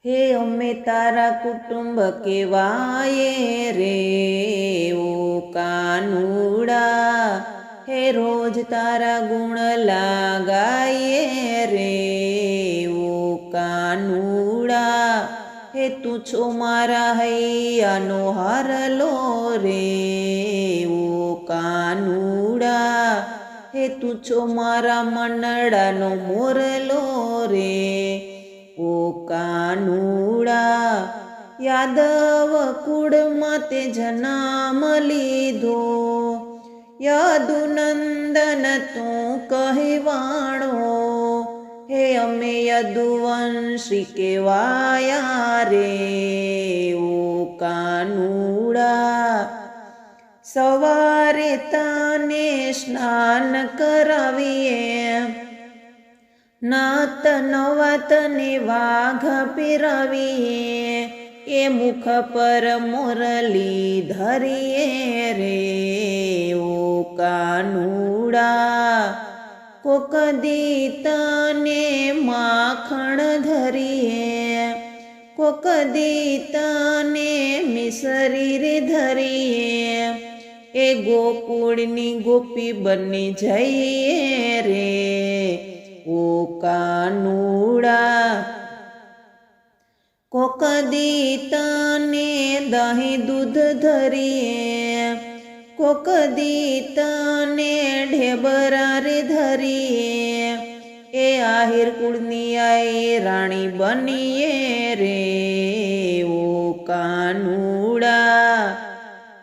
हे अमे तारा कुटुंब केवाये रे ओ कानूड़ा। हे रोज तारा गुण लगाए रे ओ कानूड़ा। हे तू छो मारा हैयानो हारलो रे ओ कानूड़ा। हे तू छो मारा मनडानो मोरलो रे ओ कानूड़ा। यादव कुळ माते जन्म लीधो यदुनंदन तू कहेवाणो। हे अमे यदुवंशी केवाया रे ओ कानूड़ा। सवारे ताने स्नान करावीए नात नवातने वाघ पिरावीए। ए मुख पर मुरली धरिए रे ओ कानूड़ा। कोक दी तने माखण धरिए कोक दी तने मिसरी रे धरिए। ए गोकुळनी गोपी बनी जइए रे ओ कानूड़ा। कोक दी तने दही दूध धरिए कोक दी तने ढेबरा रे धरिए। ए आहिर कुळनी आई राणी बनिए रे ओ कानूड़ा।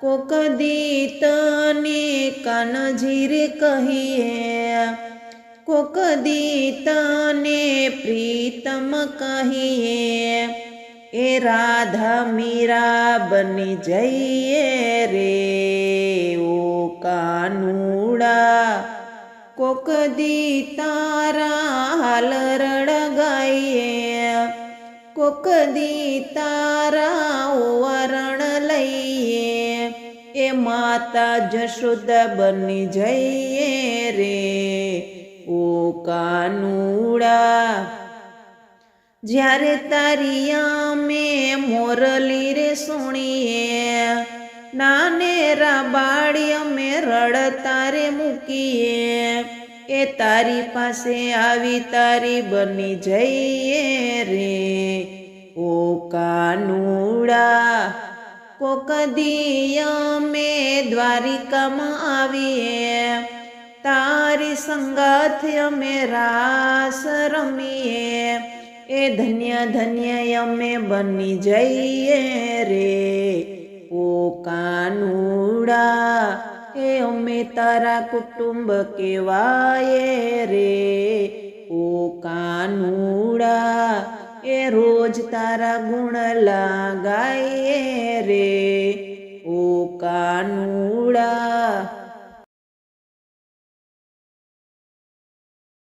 कोक दी तने कानजी रे कहिए कोक दी तने प्रीतम कहिए। ए राधा मीरा बनी जइए रे ओ कानूड़ा। कोक दी तारा हाल रड़गाइए कोक दी तारा ओवरण लइए। ए माता जशोदा बनी जइए रे ओ कानूड़ा। ज्यारे तारिया में मोरली रे सुनिए नानेरा बाड़िया में रड़ता रे मुकीए। ए तारी पासे आवी तारी बनी जइए रे ओ कानूड़ा। कोक दिया में द्वारिका में आवीए तारी संगाथ में रास रमीए। ए धन्य धन्य यमे बनी जइए रे ओ कानूड़ा। हे अमे तारा कुटुंब केवाये रे ओ कानूड़ा। ए रोज तारा गुण लगाए रे ओ कानूड़ा।